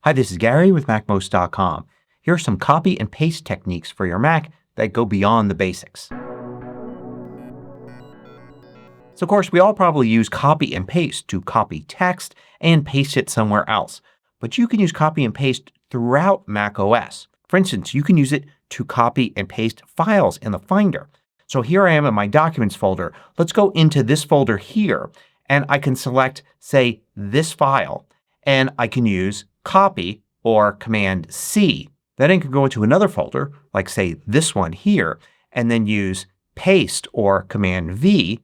Hi, this is Gary with MACMOST.com. Here are some copy and paste techniques for your Mac that go beyond the basics. So of course we all probably use copy and paste to copy text and paste it somewhere else. But you can use copy and paste throughout Mac OS. For instance, you can use it to copy and paste files in the Finder. So here I am in my Documents folder. Let's go into this folder here and I can select, say, this file, and I can use Copy or Command C. Then I can go into another folder, like say this one here, and then use Paste or Command V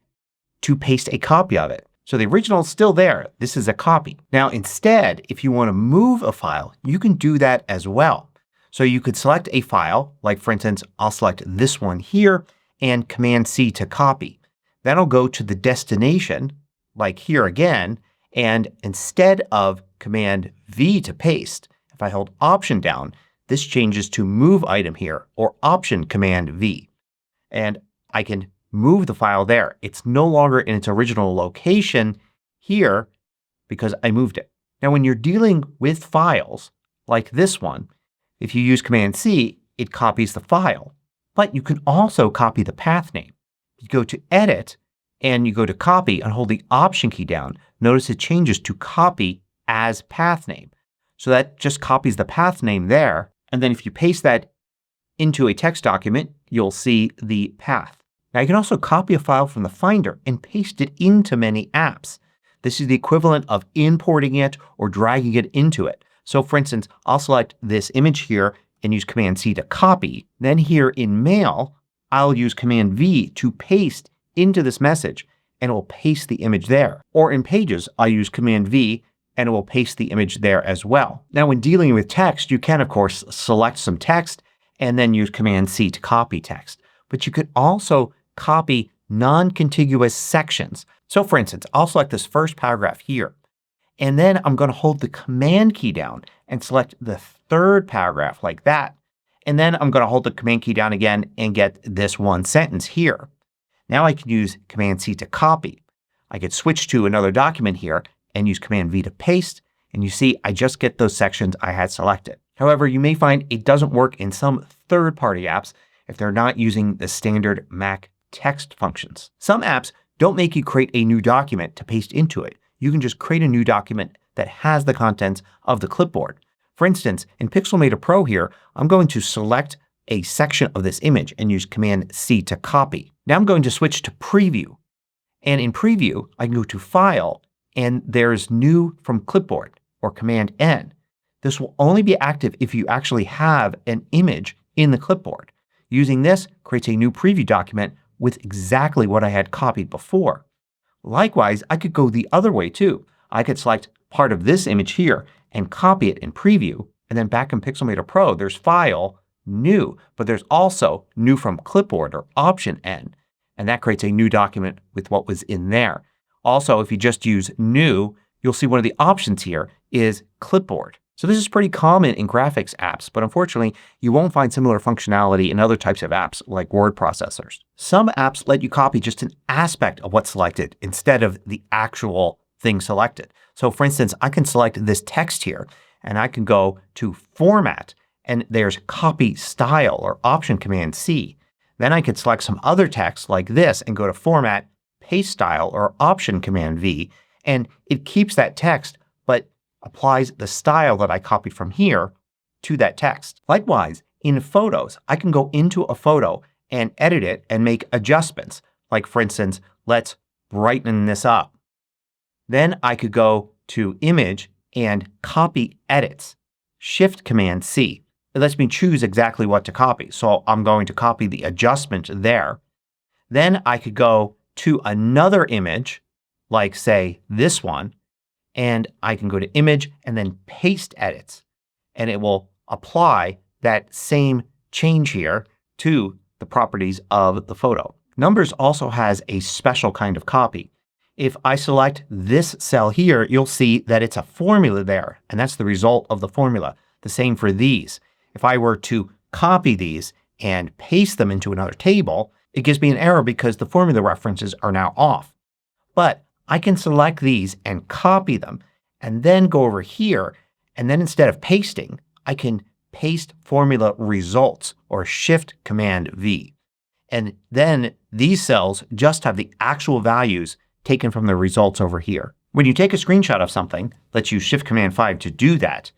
to paste a copy of it. So the original is still there. This is a copy. Now instead, if you want to move a file, you can do that as well. So you could select a file, like for instance I'll select this one here and Command C to copy. Then I'll go to the destination, like here again, and instead of Command V to paste, if I hold Option down, this changes to Move Item here, or Option Command V. And I can move the file there. It's no longer in its original location here because I moved it. Now when you're dealing with files like this one, if you use Command C, it copies the file. But you can also copy the path name. You go to Edit and you go to Copy and hold the Option key down. Notice it changes to Copy as Path Name. So that just copies the path name there, and then if you paste that into a text document you'll see the path. Now you can also copy a file from the Finder and paste it into many apps. This is the equivalent of importing it or dragging it into it. So for instance I'll select this image here and use Command C to copy. Then here in Mail I'll use Command V to paste into this message and it will paste the image there. Or in Pages I'll use Command V and it will paste the image there as well. Now when dealing with text you can of course select some text and then use Command C to copy text. But you could also copy non-contiguous sections. So for instance I'll select this first paragraph here and then I'm going to hold the Command key down and select the third paragraph like that. And then I'm going to hold the Command key down again and get this one sentence here. Now I can use Command C to copy. I could switch to another document here and use Command V to paste, and you see I just get those sections I had selected. However, you may find it doesn't work in some third-party apps if they're not using the standard Mac text functions. Some apps don't make you create a new document to paste into it. You can just create a new document that has the contents of the clipboard. For instance, in Pixelmator Pro here I'm going to select a section of this image and use Command C to copy. Now I'm going to switch to Preview. And in Preview I can go to File and there's New from Clipboard or Command N. This will only be active if you actually have an image in the clipboard. Using this creates a new preview document with exactly what I had copied before. Likewise I could go the other way too. I could select part of this image here and copy it in Preview, and then back in Pixelmator Pro there's File, New, but there's also New from Clipboard or Option N, and that creates a new document with what was in there. Also if you just use New you'll see one of the options here is Clipboard. So this is pretty common in graphics apps, but unfortunately you won't find similar functionality in other types of apps like word processors. Some apps let you copy just an aspect of what's selected instead of the actual thing selected. So for instance I can select this text here and I can go to Format and there's Copy Style or Option Command C. Then I could select some other text like this and go to Format, Paste Style or Option Command V, and it keeps that text but applies the style that I copied from here to that text. Likewise in Photos I can go into a photo and edit it and make adjustments. Like for instance let's brighten this up. Then I could go to Image and Copy Edits. Shift Command C. It lets me choose exactly what to copy. So I'm going to copy the adjustment there. Then I could go to another image like say this one and I can go to Image and then Paste Edits and it will apply that same change here to the properties of the photo. Numbers also has a special kind of copy. If I select this cell here you'll see that it's a formula there and that's the result of the formula. The same for these. If I were to copy these and paste them into another table it gives me an error because the formula references are now off. But I can select these and copy them and then go over here And then instead of pasting, I can paste formula results or Shift Command V. And then these cells just have the actual values taken from the results over here. When you take a screenshot of something, let's use Shift Command 5 to do that,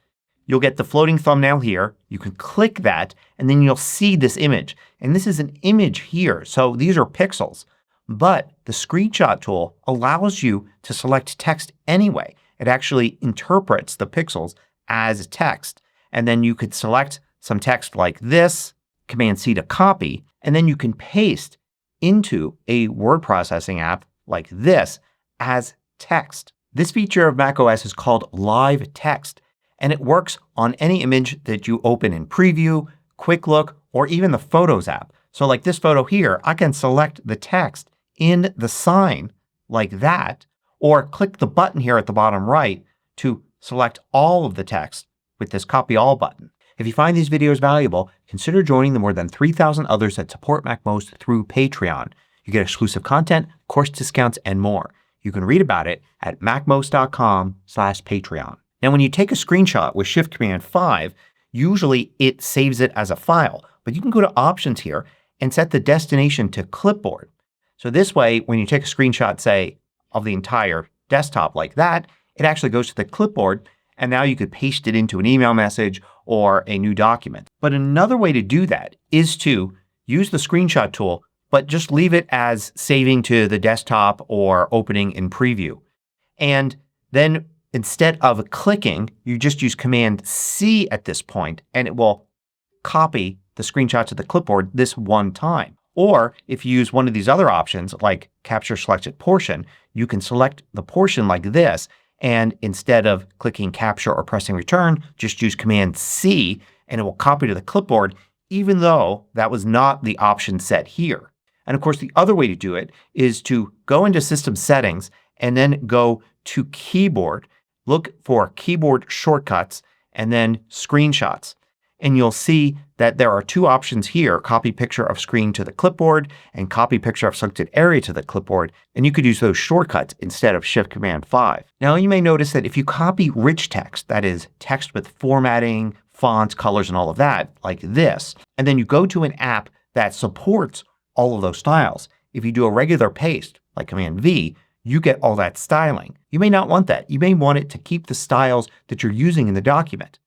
you'll get the floating thumbnail here. You can click that and then you'll see this image. And this is an image here. So these are pixels. But the screenshot tool allows you to select text anyway. It actually interprets the pixels as text. And then you could select some text like this, Command C to copy, and then you can paste into a word processing app like this as text. This feature of macOS is called Live Text, and it works on any image that you open in Preview, Quick Look, or even the Photos app. So like this photo here, I can select the text in the sign like that, or click the button here at the bottom right to select all of the text with this Copy All button. If you find these videos valuable, consider joining the more than 3,000 others that support MACMOST through Patreon. You get exclusive content, course discounts, and more. You can read about it at macmost.com/Patreon. Now when you take a screenshot with Shift Command 5, usually it saves it as a file. But you can go to Options here and set the destination to Clipboard. So this way when you take a screenshot, say, of the entire desktop like that, it actually goes to the clipboard and now you could paste it into an email message or a new document. But another way to do that is to use the screenshot tool but just leave it as saving to the desktop or opening in Preview. And then instead of clicking, you just use Command C at this point and it will copy the screenshot to the clipboard this one time. Or if you use one of these other options like Capture Selected Portion, you can select the portion like this and instead of clicking Capture or pressing Return, just use Command C and it will copy to the clipboard even though that was not the option set here. And of course the other way to do it is to go into System Settings and then go to Keyboard. Look for Keyboard Shortcuts and then Screenshots. And you'll see that there are two options here, Copy Picture of Screen to the Clipboard and Copy Picture of Selected Area to the Clipboard. And you could use those shortcuts instead of Shift Command 5. Now you may notice that if you copy rich text, that is text with formatting, fonts, colors, and all of that, like this, and then you go to an app that supports all of those styles. If you do a regular paste, like Command V, you get all that styling. You may not want that. You may want it to keep the styles that you're using in the document.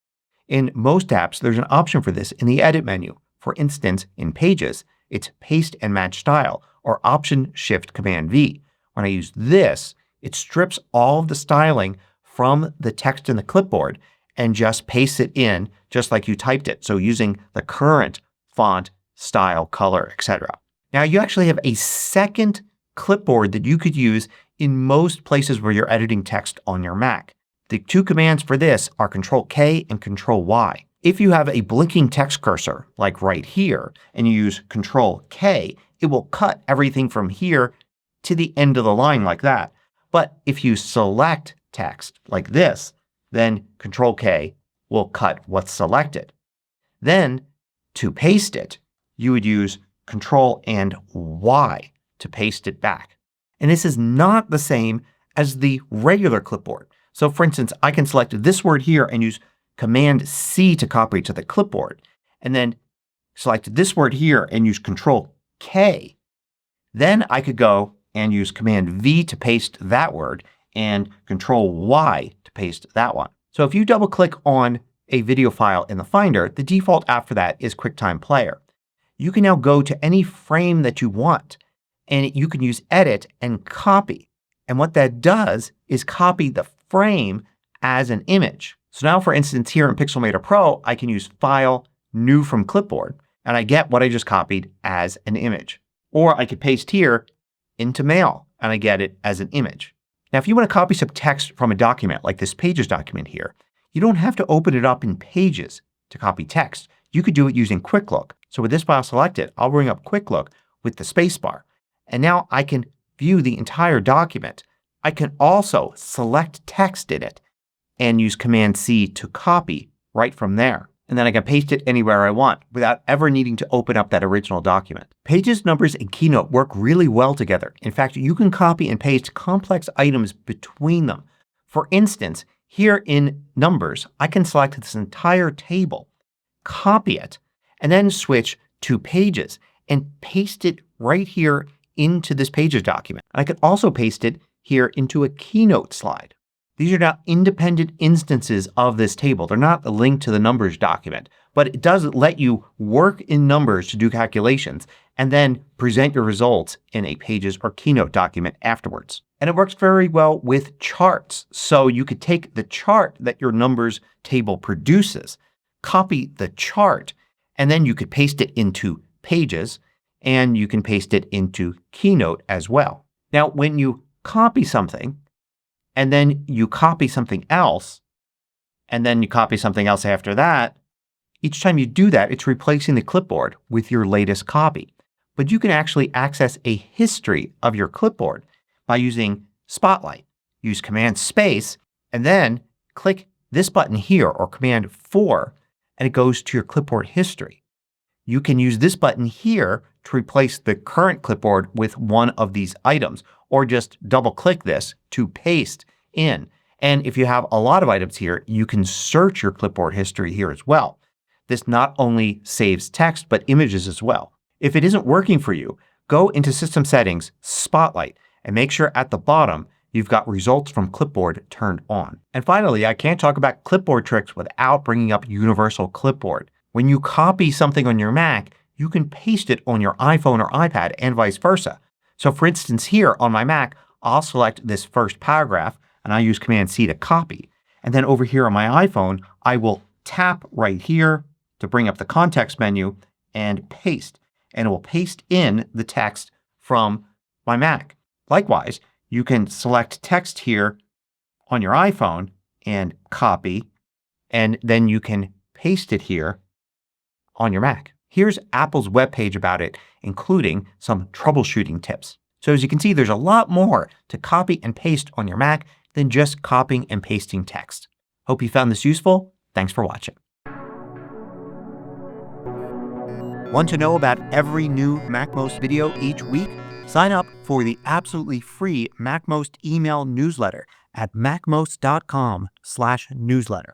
In most apps there's an option for this in the Edit menu. For instance, in Pages, it's Paste and Match Style or Option Shift Command V. When I use this, it strips all of the styling from the text in the clipboard and just pastes it in just like you typed it. So using the current font, style, color, etc. Now you actually have a second clipboard that you could use in most places where you're editing text on your Mac. The two commands for this are Control K and Control Y. If you have a blinking text cursor like right here and you use Control K, it will cut everything from here to the end of the line like that. But if you select text like this, then Control K will cut what's selected. Then to paste it, you would use Control and Y to paste it back. And this is not the same as the regular clipboard. So for instance, I can select this word here and use Command C to copy to the clipboard. And then select this word here and use Control K. Then I could go and use Command V to paste that word and Control Y to paste that one. So if you double click on a video file in the Finder, the default app for that is QuickTime Player. You can now go to any frame that you want and you can use Edit and Copy. And what that does is copy the frame as an image. So now for instance here in Pixelmator Pro I can use File, New from Clipboard and I get what I just copied as an image. Or I could paste here into Mail and I get it as an image. Now if you want to copy some text from a document like this Pages document here, you don't have to open it up in Pages to copy text. You could do it using Quick Look. So with this file selected, I'll bring up Quick Look with the spacebar. And now I can view the entire document. I can also select text in it and use Command C to copy right from there. And then I can paste it anywhere I want without ever needing to open up that original document. Pages, Numbers, and Keynote work really well together. In fact, you can copy and paste complex items between them. For instance, Here in Numbers, I can select this entire table, copy it, and then switch to Pages and paste it right here into this Pages document. I could also paste it here into a Keynote slide. These are now independent instances of this table. They're not linked to the Numbers document, but it does let you work in Numbers to do calculations and then present your results in a Pages or Keynote document afterwards. And it works very well with charts. So you could take the chart that your Numbers table produces, copy the chart, and then you could paste it into Pages and you can paste it into Keynote as well. Now when you copy something and then you copy something else and then you copy something else after that, each time you do that it's replacing the clipboard with your latest copy. But you can actually access a history of your clipboard by using Spotlight. Use Command Space and then click this button here or Command 4 and it goes to your clipboard history. You can use this button here to replace the current clipboard with one of these items or just double click this to paste in. And if you have a lot of items here you can search your clipboard history here as well. This not only saves text but images as well. If it isn't working for you, go into System Settings, Spotlight, and make sure at the bottom you've got Results from Clipboard turned on. And finally, I can't talk about clipboard tricks without bringing up Universal Clipboard. When you copy something on your Mac, you can paste it on your iPhone or iPad and vice versa. So for instance here on my Mac, I'll select this first paragraph and I use Command C to copy. And then over here on my iPhone, I will tap right here to bring up the context menu and paste. And it will paste in the text from my Mac. Likewise, you can select text here on your iPhone and copy and then you can paste it here on your Mac. Here's Apple's webpage about it, including some troubleshooting tips. So as you can see there's a lot more to copy and paste on your Mac than just copying and pasting text. Hope you found this useful. Thanks for watching. Want to know about every new MACMOST video each week? Sign up for the absolutely free MACMOST email newsletter at macmost.com/newsletter.